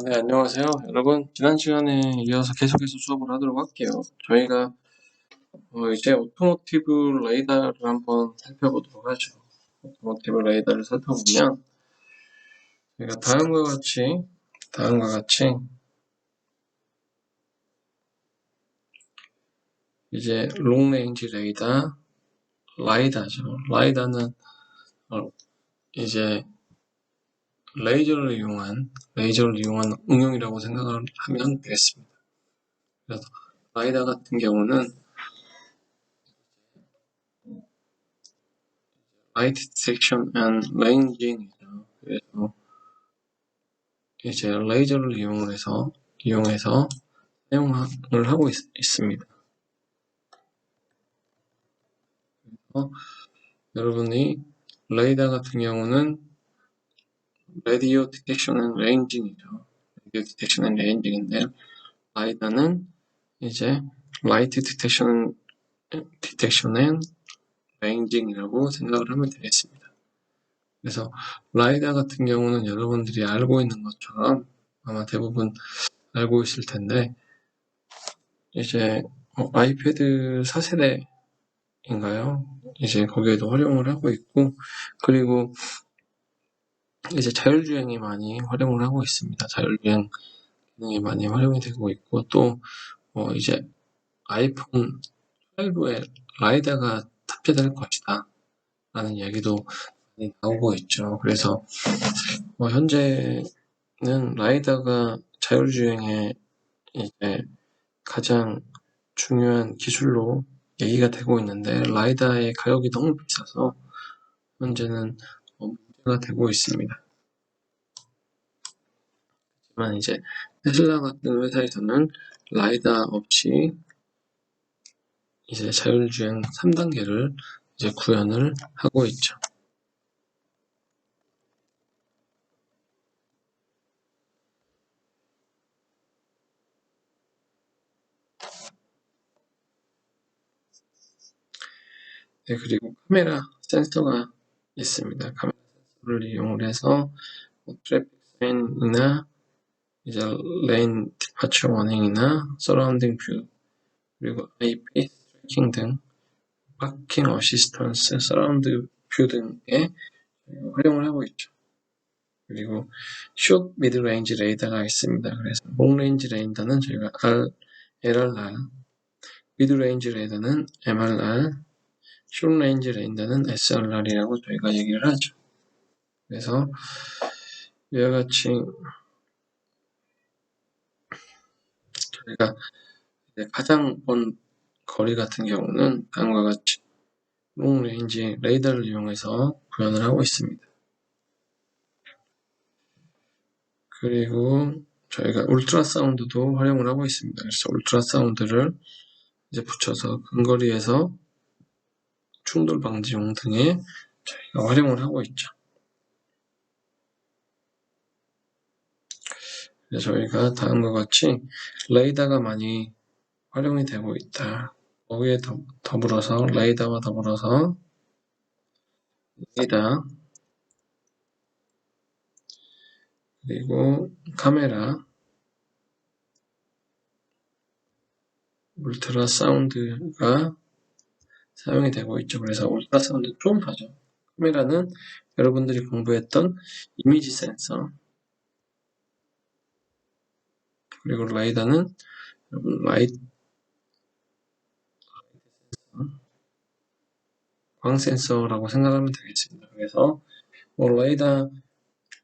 네, 안녕하세요. 여러분, 지난 시간에 이어서 계속해서 수업을 하도록 할게요. 저희가 이제 오토모티브 레이더를 한번 살펴보도록 하죠. 오토모티브 레이더를 살펴보면 저희가 다음과 같이 이제 롱레인지 레이더, 라이다죠. 라이다는 이제 레이저를 이용한 응용이라고 생각을 하면 되겠습니다. 그래서 라이다 같은 경우는 라이트 디텍션 앤 레인징이죠. 그래서 이제 레이저를 이용해서 사용을 하고 있습니다. 여러분이 레이더 같은 경우는 라디오 디텍션 앤 레인징이죠. 라디오 디텍션 앤 레인징인데 라이더는 이제 라이트 디텍션 앤 레인징이라고 생각을 하면 되겠습니다. 그래서 라이더 같은 경우는 여러분들이 알고 있는 것처럼 아마 대부분 알고 있을 텐데 이제 아이패드 4세대인가요? 이제 거기에도 활용을 하고 있고, 그리고 이제 자율주행이 많이 활용을 하고 있습니다. 자율주행 기능이 많이 활용이 되고 있고, 또 이제 아이폰 12에 라이다가 탑재될 것이다 라는 이야기도 많이 나오고 있죠. 그래서 현재는 라이다가 자율주행에 이제 가장 중요한 기술로 얘기가 되고 있는데 라이다의 가격이 너무 비싸서 현재는 문제가 되고 있습니다. 하지만 이제 테슬라 같은 회사에서는 라이다 없이 이제 자율주행 3단계를 이제 구현을 하고 있죠. 네, 그리고 카메라 센서가 있습니다. 카메라 센서를 이용을 해서 트래픽 사인이나 이제 레인 디파처 워닝이나 서라운딩 뷰 그리고 IP 트래킹 등 파킹 어시스턴스, 서라운드 뷰 등에 활용을 하고 있죠. 그리고 숏 미드 레인지 레이더가 있습니다. 그래서 롱 레인지 레이더는 저희가 LRR, 미드 레인지 레이더는 MRR, 숏 레인지 레이더는 SRR이라고 저희가 얘기를 하죠. 그래서 이와 같이 저희가 가장 먼 거리 같은 경우는 다음과 같이 롱 레인지 레이더를 이용해서 구현을 하고 있습니다. 그리고 저희가 울트라 사운드도 활용을 하고 있습니다. 그래서 울트라 사운드를 이제 붙여서 근거리에서 충돌 방지용 등에 저희가 활용을 하고 있죠. 그래서 저희가 다음과 같이 레이더가 많이 활용이 되고 있다. 거기에 더불어서 레이더와 더불어서 레이더 그리고 카메라 울트라 사운드가 사용이 되고 있죠. 그래서 울트라 사운드 초음파죠. 카메라는 여러분들이 공부했던 이미지 센서 그리고 라이다는 라이트 광 센서라고 생각하면 되겠습니다. 그래서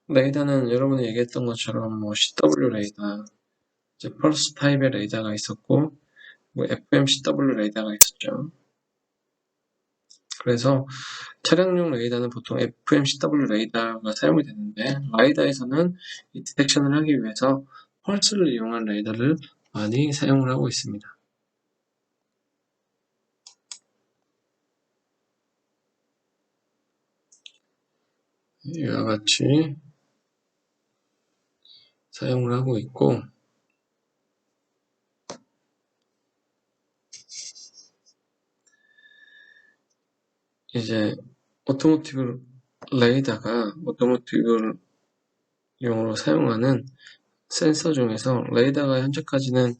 레이다는 여러분이 얘기했던 것처럼 CW 레이더, 이제 펄스 타입의 레이더가 있었고 FMCW 레이더가 있었죠. 그래서 차량용 레이더는 보통 FMCW 레이더가 사용이 되는데 라이다에서는 이 디텍션을 하기 위해서 펄스를 이용한 레이더를 많이 사용을 하고 있습니다. 이와 같이 사용을 하고 있고 이제 오토모티브 용으로 사용하는 센서 중에서 레이더가 현재까지는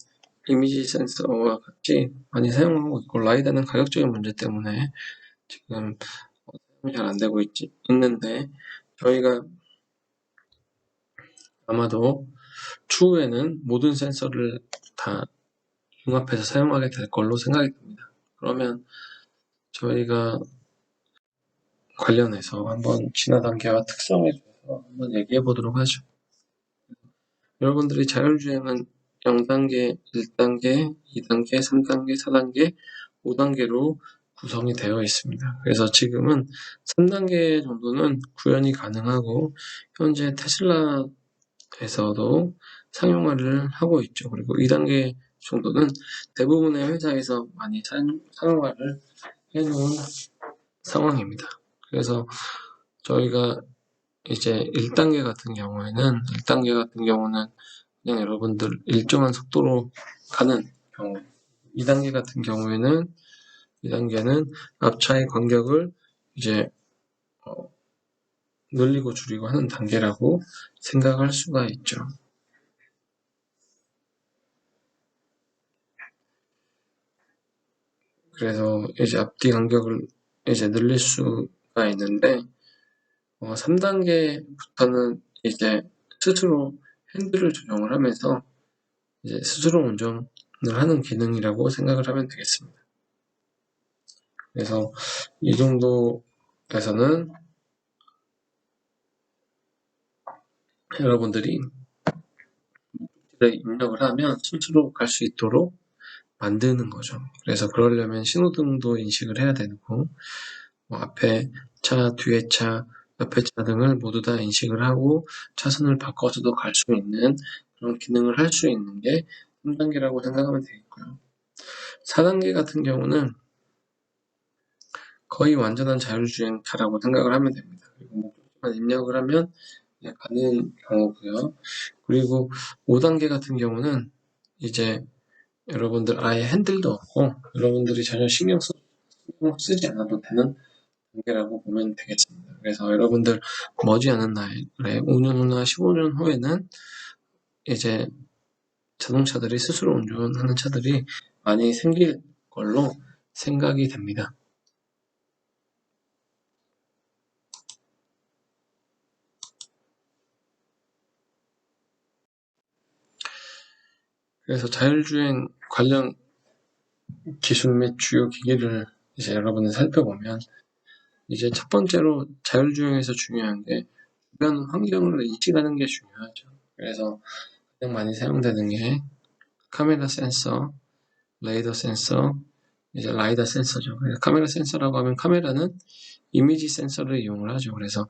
이미지 센서와 같이 많이 사용하고 있고, 라이다는 가격적인 문제 때문에 지금 사용이 잘 안 되고 있는데, 저희가 아마도 추후에는 모든 센서를 다 융합해서 사용하게 될 걸로 생각이 듭니다. 그러면 저희가 관련해서 한번 진화 단계와 특성에 대해서 한번 얘기해 보도록 하죠. 여러분들이 자율주행은 0단계, 1단계, 2단계, 3단계, 4단계, 5단계로 구성이 되어 있습니다. 그래서 지금은 3단계 정도는 구현이 가능하고 현재 테슬라에서도 상용화를 하고 있죠. 그리고 2단계 정도는 대부분의 회사에서 많이 상용화를 해놓은 상황입니다. 그래서 저희가 이제 1단계 같은 경우는 그냥 여러분들 일정한 속도로 가는 경우, 2단계 같은 경우에는 2단계는 앞차의 간격을 이제 늘리고 줄이고 하는 단계라고 생각할 수가 있죠. 그래서 이제 앞뒤 간격을 이제 늘릴 수가 있는데 3단계부터는 이제 스스로 핸들을 조정을 하면서 이제 스스로 운전을 하는 기능이라고 생각을 하면 되겠습니다. 그래서 이 정도에서는 여러분들이 목적지를 입력을 하면 스스로 갈 수 있도록 만드는 거죠. 그래서 그러려면 신호등도 인식을 해야 되고 앞에 차, 뒤에 차, 옆에 차 등을 모두 다 인식을 하고 차선을 바꿔서도 갈 수 있는 그런 기능을 할 수 있는 게 3단계라고 생각하면 되겠고요. 4단계 같은 경우는 거의 완전한 자율주행차라고 생각을 하면 됩니다. 그리고 목적지만 입력을 하면 가는 경우고요. 그리고 5단계 같은 경우는 이제 여러분들 아예 핸들도 없고 여러분들이 전혀 신경 쓰지 않아도 되는 단계라고 보면 되겠습니다. 그래서 여러분들 머지않은 날에 5년 후나 15년 후에는 이제 자동차들이 스스로 운전하는 차들이 많이 생길 걸로 생각이 됩니다. 그래서 자율주행 관련 기술 및 주요 기기를 이제 여러분이 살펴보면 이제 첫 번째로 자율주행에서 중요한 게 주변 환경을 인식하는 게 중요하죠. 그래서 가장 많이 사용되는 게 카메라 센서, 레이더 센서, 이제 라이다 센서죠. 그래서 카메라 센서라고 하면 카메라는 이미지 센서를 이용을 하죠. 그래서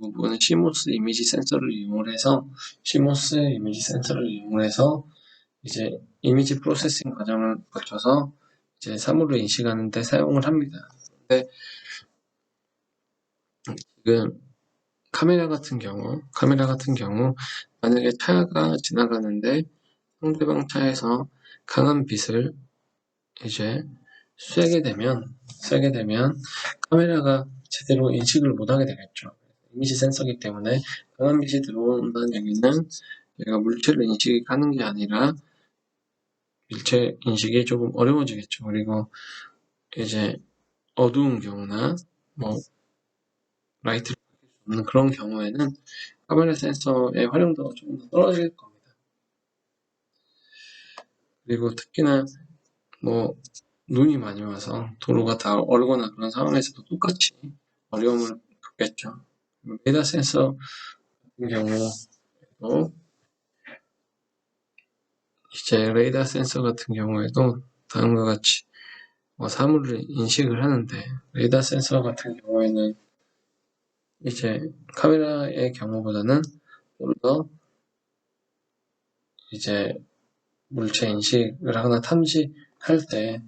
대부분은 CMOS 이미지 센서를 이용을 해서 이제 이미지 프로세싱 과정을 거쳐서 이제 사물을 인식하는 데 사용을 합니다. 근데 지금 카메라 같은 경우 만약에 차가 지나가는데 상대방 차에서 강한 빛을 이제 쐬게 되면 카메라가 제대로 인식을 못하게 되겠죠. 이미지 센서이기 때문에 강한 빛이 들어온다는 얘기는 얘가 물체를 인식하는 게 아니라 물체 인식이 조금 어려워지겠죠. 그리고 이제 어두운 경우나 라이트를 받을 수 없는 그런 경우에는 카메라 센서의 활용도가 조금 더 떨어질 겁니다. 그리고 특히나 눈이 많이 와서 도로가 다 얼거나 그런 상황에서도 똑같이 어려움을 겪겠죠. 레이더 센서 같은 경우에도 레이더 센서 같은 경우에도 다음과 같이 사물을 인식을 하는데 레이더 센서 같은 경우에는 이제 카메라의 경우보다는 좀 더 이제 물체 인식을 하거나 탐지할 때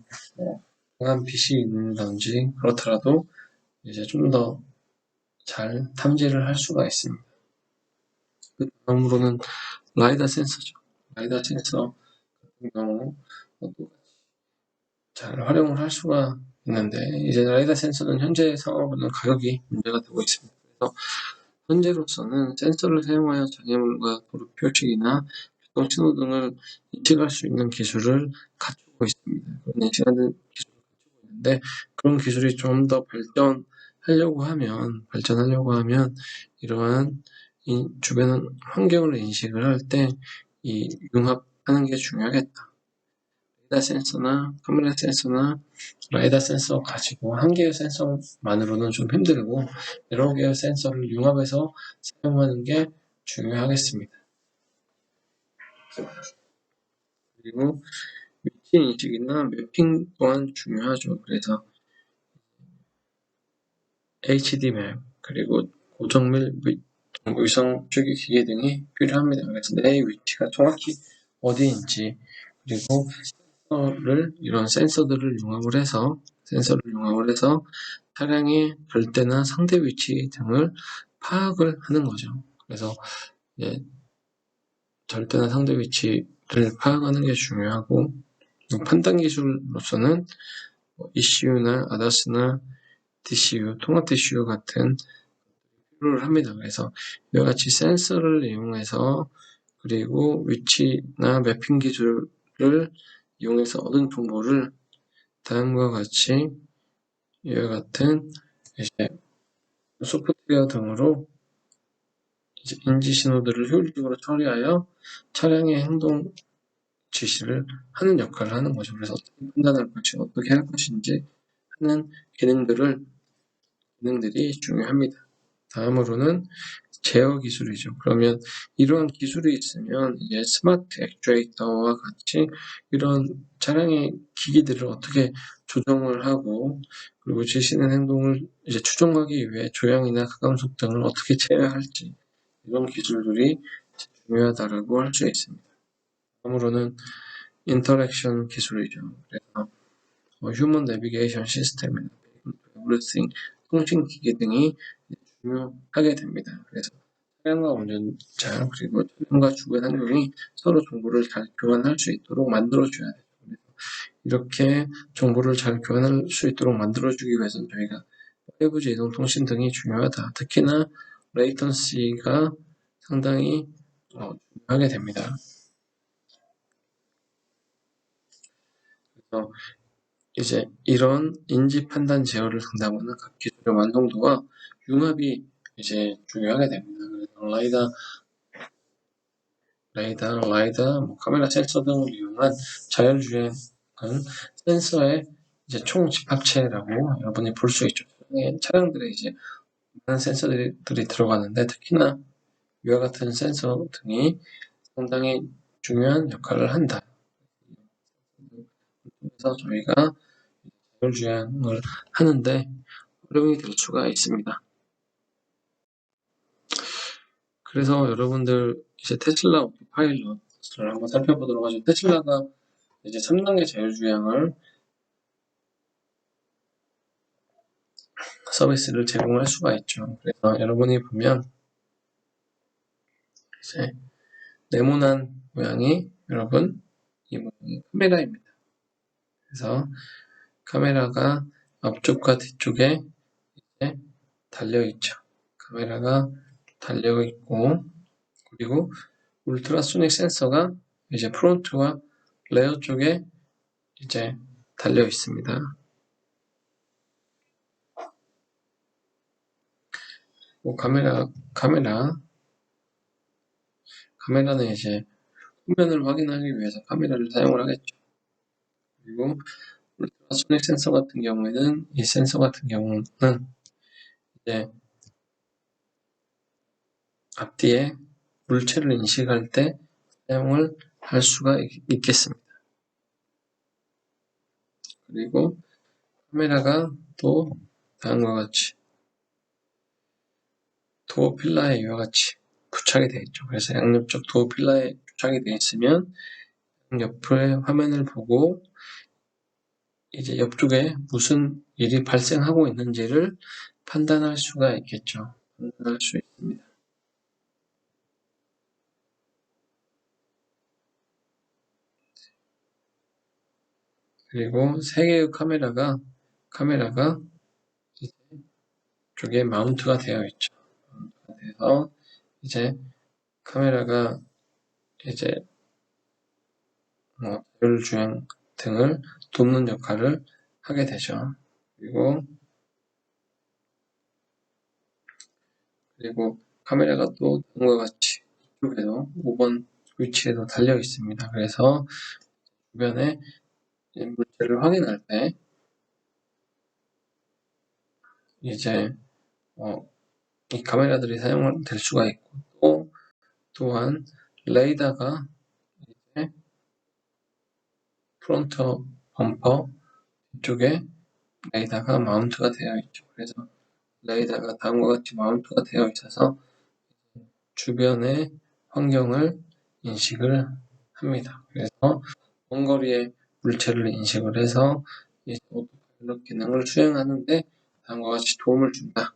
강한 빛이 있는지 그렇더라도 이제 좀 더 잘 탐지를 할 수가 있습니다. 그 다음으로는 라이다 센서죠. 라이다 센서 같은 경우 잘 활용을 할 수가 있는데 이제 라이다 센서는 현재 상황으로는 가격이 문제가 되고 있습니다. 그래서 현재로서는 센서를 사용하여 장애물과 도로 표식이나 교통 신호 등을 인식할 수 있는 기술을 갖추고 있습니다. 그런 인식하는 기술을 갖추고 있는데, 그런 기술이 좀 더 발전하려고 하면 이러한 주변 환경을 인식을 할 때 이 융합하는 게 중요하겠다. 레이더 센서나 카메라 센서나 라이다 센서 가지고 한 개의 센서만으로는 좀 힘들고 여러 개의 센서를 융합해서 사용하는 게 중요하겠습니다. 그리고 위치 인식이나 매핑 또한 중요하죠. 그래서 HD맵 그리고 고정밀 위성 주기 기계 등이 필요합니다. 그래서 내 위치가 정확히 어디인지 그리고 이런 센서들을 융합을 해서 차량의 절대나 상대 위치 등을 파악을 하는 거죠. 그래서 절대나 상대 위치를 파악하는 게 중요하고, 판단 기술로서는 ECU나 ADAS나 DCU, 통합 DCU 같은 필요를 합니다. 그래서 이와 같이 센서를 이용해서 그리고 위치나 매핑 기술을 이용해서 얻은 정보를 다음과 같이 이와 같은 이제 소프트웨어 등으로 이제 인지 신호들을 효율적으로 처리하여 차량의 행동 지시를 하는 역할을 하는 거죠. 그래서 어떻게 판단할 것이 어떻게 할 것인지 하는 기능들이 중요합니다. 다음으로는 제어 기술이죠. 그러면 이러한 기술이 있으면 이제 스마트 액추에이터와 같이 이런 차량의 기기들을 어떻게 조정을 하고 그리고 지시는 행동을 이제 추종하기 위해 조향이나 가감속 등을 어떻게 제어할지 이런 기술들이 중요하다고 할 수 있습니다. 다음으로는 인터랙션 기술이죠. 그래서 휴먼 내비게이션 시스템이나 에브리띵 통신 기기 등이 중요하게 됩니다. 그래서 차량과 운전자 그리고 차량과 주변 환경이 서로 정보를 잘 교환할 수 있도록 만들어줘야 돼요. 이렇게 정보를 잘 교환할 수 있도록 만들어주기 위해서는 저희가 5G 이동통신 등이 중요하다. 특히나 레이턴시가 상당히 중요하게 됩니다. 그래서 이제 이런 인지 판단 제어를 상담하는 각 기술의 완성도와 융합이 이제 중요하게 됩니다. 그래서 라이다, 카메라 센서 등을 이용한 자율주행은 센서의 이제 총 집합체라고 여러분이 볼 수 있죠. 차량들에 이제 많은 센서들이 들어가는데 특히나 이와 같은 센서 등이 상당히 중요한 역할을 한다. 그래서 저희가 자율주행을 하는데 활용이 될 수가 있습니다. 그래서 여러분들 이제 테슬라 오토파일럿을 한번 살펴보도록 하죠. 테슬라가 이제 3단계 자율주행을 서비스를 제공할 수가 있죠. 그래서 여러분이 보면 이제 네모난 모양이 여러분 이 모양이 카메라입니다. 그래서 카메라가 앞쪽과 뒤쪽에 이제 달려 있죠. 카메라가 달려 있고 그리고 울트라소닉 센서가 이제 프론트와 레어 쪽에 이제 달려 있습니다. 카메라는 이제 후면을 확인하기 위해서 카메라를 사용을 하겠죠. 그리고 울트라소닉 센서 같은 경우에는 이 센서 같은 경우는 이제 앞뒤에 물체를 인식할 때 사용을 할 수가 있겠습니다. 그리고 카메라가 또 다음과 같이 도어 필러에 이와 같이 부착이 되어 있죠. 그래서 양옆쪽 도어 필러에 부착이 되어 있으면 옆의 화면을 보고 이제 옆쪽에 무슨 일이 발생하고 있는지를 판단할 수가 있겠죠. 판단할 수 있습니다. 그리고 세 개의 카메라가 이제 쪽에 마운트가 되어 있죠. 돼서 이제 카메라가 이제 자율주행 등을 돕는 역할을 하게 되죠. 그리고 카메라가 또 다음과 같이 이쪽에도 5번 위치에도 달려 있습니다. 그래서 주변에 물체를 확인할 때 이제 이 카메라들이 사용될 수가 있고, 또한 레이더가 이제 프론트 범퍼 뒤쪽에 레이더가 마운트가 되어 있죠. 그래서 레이더가 다음과 같이 마운트가 되어 있어서 주변의 환경을 인식을 합니다. 그래서 먼 거리의 물체를 인식을 해서 이제 오토파일럿 기능을 수행하는데 다음과 같이 도움을 준다.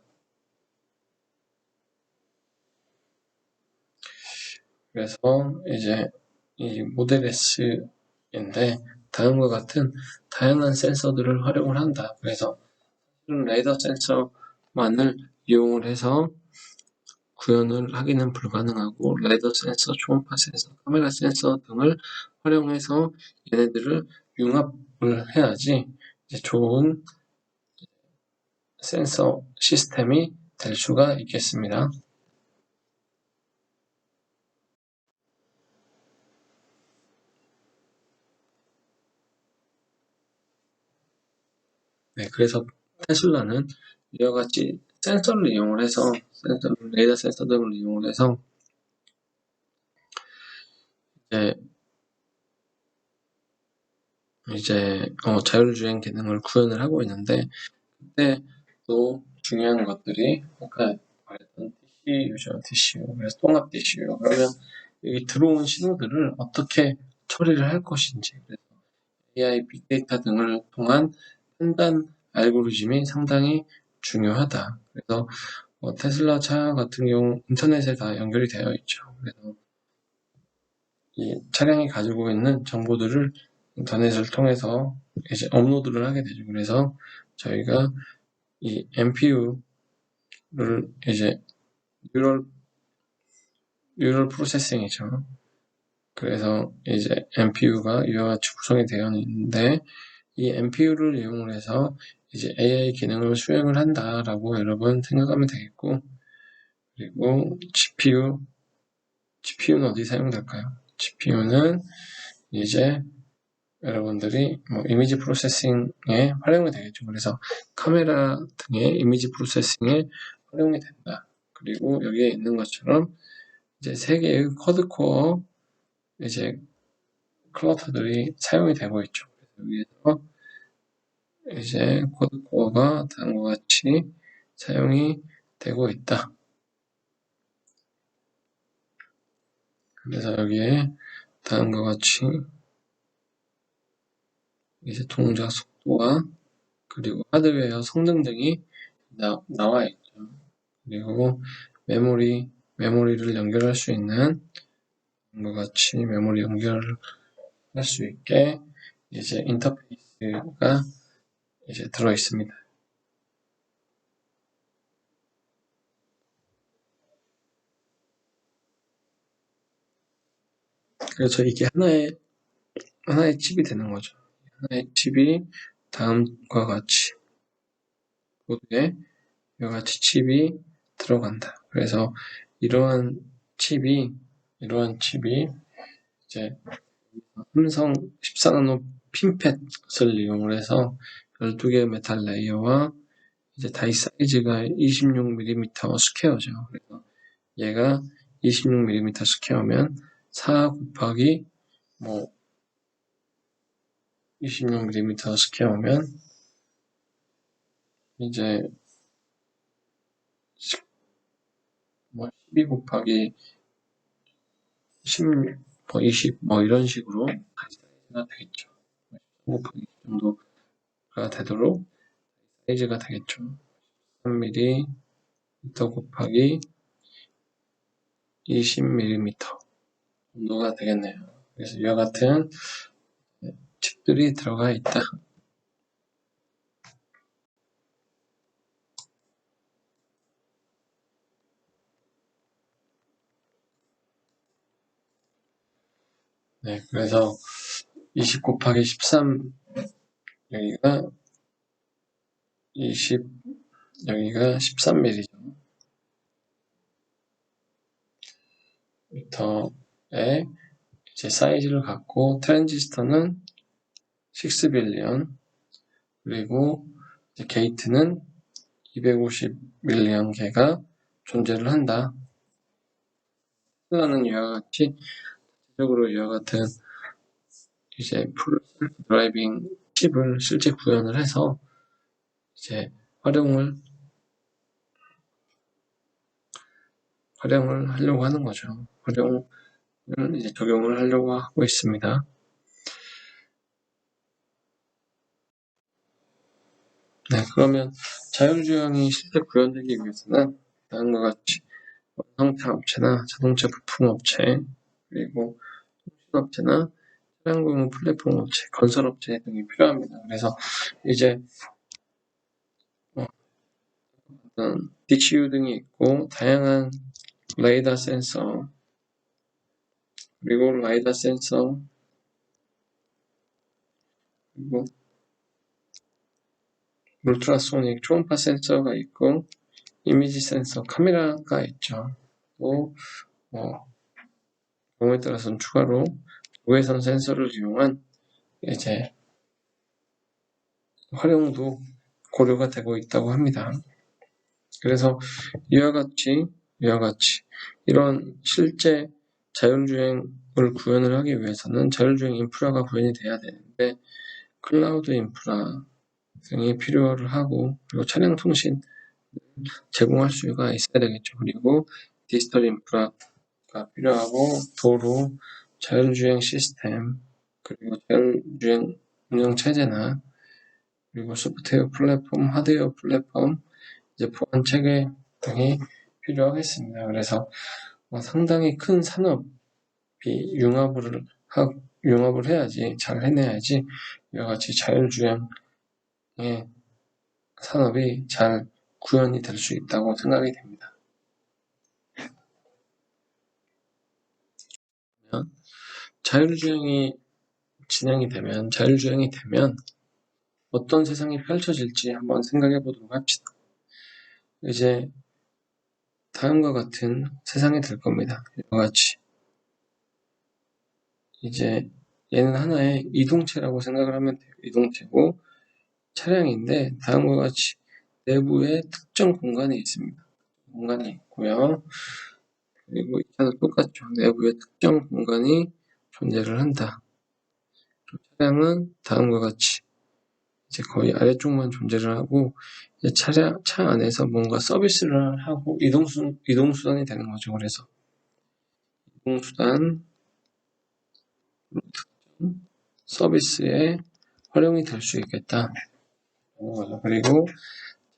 그래서 이제 이 모델 S인데 다음과 같은 다양한 센서들을 활용을 한다. 그래서 레이더 센서만을 이용을 해서 구현을 하기는 불가능하고 레이더 센서, 초음파 센서, 카메라 센서 등을 활용해서 얘네들을 융합을 해야지 이제 좋은 센서 시스템이 될 수가 있겠습니다. 네, 그래서 테슬라는 이와 같이 센서를 이용을 해서 레이더 센서 등을 이용을 해서 이제 자율주행 기능을 구현을 하고 있는데 그때 또 중요한 것들이 아까 말했던 DCU죠, DCU. 그래서 통합 DCU. 그러면 여기 들어온 신호들을 어떻게 처리를 할 것인지, 그래서 AI, 빅데이터 등을 통한 판단 알고리즘이 상당히 중요하다. 그래서 테슬라 차 같은 경우 인터넷에 다 연결이 되어 있죠. 그래서 이 차량이 가지고 있는 정보들을 인터넷을 통해서 이제 업로드를 하게 되죠. 그래서 저희가 이 NPU를 이제 뉴럴 프로세싱이죠. 그래서 이제 NPU가 이와 같이 구성이 되어 있는데 이 NPU를 이용을 해서 이제 AI 기능을 수행을 한다라고 여러분 생각하면 되겠고, 그리고 GPU는 어디 사용될까요? GPU는 이제 여러분들이 이미지 프로세싱에 활용이 되겠죠. 그래서 카메라 등의 이미지 프로세싱에 활용이 된다. 그리고 여기에 있는 것처럼 이제 3개의 쿼드코어 이제 클러스터들이 사용이 되고 있죠. 그래서 여기에서 이제 쿼드코어가 다음과 같이 사용이 되고 있다. 그래서 여기에 다음과 같이 이제 동작 속도와 그리고 하드웨어 성능 등이 나와 있죠. 그리고 메모리를 연결할 수 있는 것과 같이 메모리 연결을 할 수 있게 이제 인터페이스가 이제 들어 있습니다. 그래서 이게 하나의 칩이 되는 거죠. 하나의 칩이 다음과 같이 보드에 이와 같이 칩이 들어간다. 그래서 이러한 칩이 이제 삼성 14나노 핀팻을 이용을 해서 12개의 메탈 레이어와 이제 다이 사이즈가 26mm 스퀘어죠. 그래서 얘가 26mm 스퀘어면 4 곱하기 26mm 스퀘어면 이제 12 곱하기 16, 20 이런 식으로 다이 사이즈가 되겠죠. 15 곱하기 20 정도가 되도록 사이즈가 되겠죠. 3mm 곱하기 20mm 정도가 되겠네요. 그래서 이와 같은 칩들이 들어가 있다. 네, 그래서 20 곱하기 13 여기가 20 여기가 13mm죠. 미터의 이제 사이즈를 갖고 트랜지스터는 6빌리언 그리고 이제 게이트는 250밀리언 개가 존재를 한다. 테슬라는 이와 같이 대표적으로 이와 같은 이제 풀 드라이빙 칩을 실제 구현을 해서 이제 활용을 하려고 하는 거죠. 활용을 이제 적용을 하려고 하고 있습니다. 네, 그러면 자율주행이 실제 구현되기 위해서는 다음과 같이 원성차 업체나 자동차 부품 업체 그리고 통신업체나 차량 공유 플랫폼 업체, 건설 업체 등이 필요합니다. 그래서 이제 어떤 DCU 등이 있고 다양한 레이더 센서 그리고 라이더 센서 그리고 울트라소닉 초음파 센서가 있고 이미지 센서 카메라가 있죠. 또 경우에 따라서는 추가로 우회선 센서를 이용한 이제 활용도 고려가 되고 있다고 합니다. 그래서 이와 같이 이런 실제 자율주행을 구현을 하기 위해서는 자율주행 인프라가 구현이 돼야 되는데 클라우드 인프라 등이 필요를 하고 그리고 차량 통신 제공할 수가 있어야 되겠죠. 그리고 디지털 인프라가 필요하고 도로, 자율주행 시스템 그리고 자율주행 운영 체제나 그리고 소프트웨어 플랫폼, 하드웨어 플랫폼, 이제 보안 체계 등이 필요하겠습니다. 그래서 상당히 큰 산업이 융합을 해야지, 잘 해내야지 이와 같이 자율주행의 산업이 잘 구현이 될 수 있다고 생각이 됩니다. 자율주행이 되면 어떤 세상이 펼쳐질지 한번 생각해 보도록 합시다. 이제 다음과 같은 세상이 될 겁니다. 이와 같이 이제 얘는 하나의 이동체라고 생각을 하면 돼요. 이동체고 차량인데 다음과 같이 내부에 특정 공간이 있습니다. 공간이 있고요. 그리고 이 차도 똑같죠. 내부에 특정 공간이 존재를 한다. 차량은 다음과 같이 이제 거의 아래쪽만 존재를 하고 이제 차 안에서 뭔가 서비스를 하고 이동수단이 되는 거죠. 그래서 이동수단 서비스에 활용이 될 수 있겠다. 그리고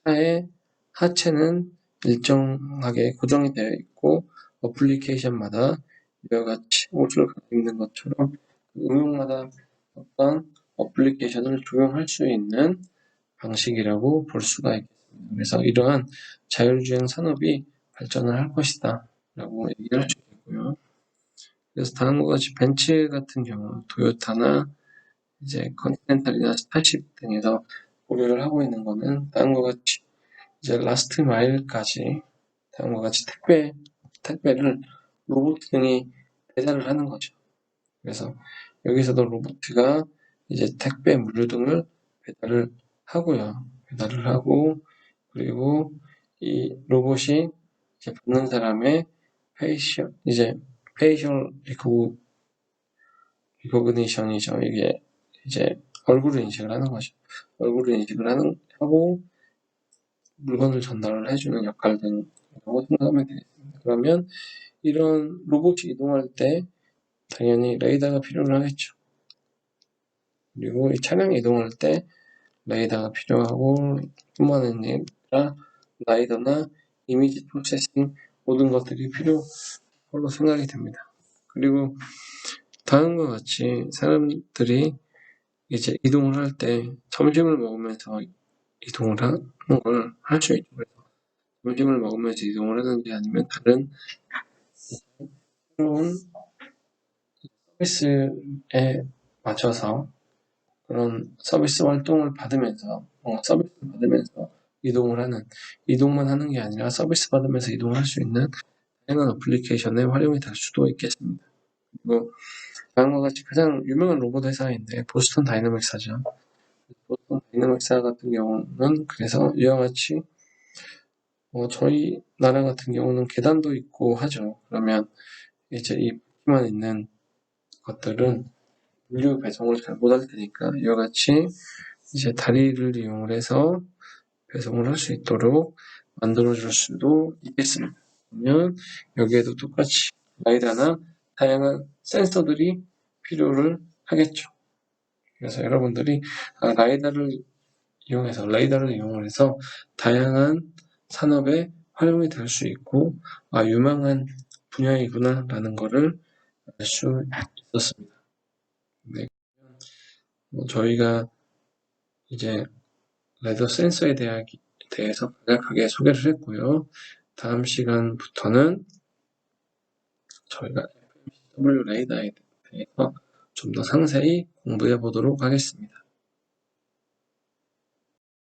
차의 하체는 일정하게 고정이 되어 있고 어플리케이션마다 이와 같이 옷을 입는 것처럼 응용마다 어떤 어플리케이션을 적용할 수 있는 방식이라고 볼 수가 있겠습니다. 그래서 이러한 자율주행 산업이 발전을 할 것이다 라고 얘기할 수 있고요. 그래서 다음과 같이 벤츠 같은 경우 토요타나 이제 컨티넨탈이나 스타쉽 등에서 고려를 하고 있는 거는 다음과 같이 이제 라스트 마일까지 다음과 같이 택배를 로봇 등이 배달을 하는 거죠. 그래서 여기서도 로봇가 이제 택배 물류 등을 배달을 하고 그리고 이 로봇이 이제 받는 사람의 페이셜 리코그니션이죠. 이게 이제 얼굴을 인식을 하는 거죠. 얼굴을 인식을 하고 물건을 전달을 해주는 역할 등이라고 생각하면 되겠습니다. 그러면 이런 로봇이 이동할 때 당연히 레이더가 필요를 하겠죠. 그리고 이 차량이 이동할 때 레이더가 필요하고 뿐만 아니라 라이더나 이미지 프로세싱 모든 것들이 필요한 걸로 생각이 됩니다. 그리고 다음과 같이 사람들이 이제 이동을 할 때 점심을 먹으면서 이동을 하는 걸 할 수 있죠. 그래서 점심을 먹으면서 이동을 하는지 아니면 다른 새로운 서비스에 맞춰서 그런 서비스 활동을 받으면서, 서비스를 받으면서 이동만 하는 게 아니라 서비스 받으면서 이동할 수 있는 다양한 어플리케이션에 활용이 될 수도 있겠습니다. 그리고 다음과 같이 가장 유명한 로봇 회사인데 보스턴 다이내믹스죠. 보스턴 다이내믹스 같은 경우는 그래서 이와 같이 저희 나라 같은 경우는 계단도 있고 하죠. 그러면 이제 이 바퀴만 있는 것들은 물류 배송을 잘 못할 테니까 이와 같이 이제 다리를 이용해서 배송을 할 수 있도록 만들어줄 수도 있겠습니다. 그러면 여기에도 똑같이 라이다나 다양한 센서들이 필요를 하겠죠. 그래서 여러분들이 레이더를 이용해서 다양한 산업에 활용이 될 수 있고 유망한 분야이구나라는 것을 알 수 있었습니다. 네, 저희가 이제 레더 센서에 대해서 간략하게 소개를 했고요. 다음 시간부터는 저희가 FMCW 레이더에 대해서 좀 더 상세히 공부해 보도록 하겠습니다.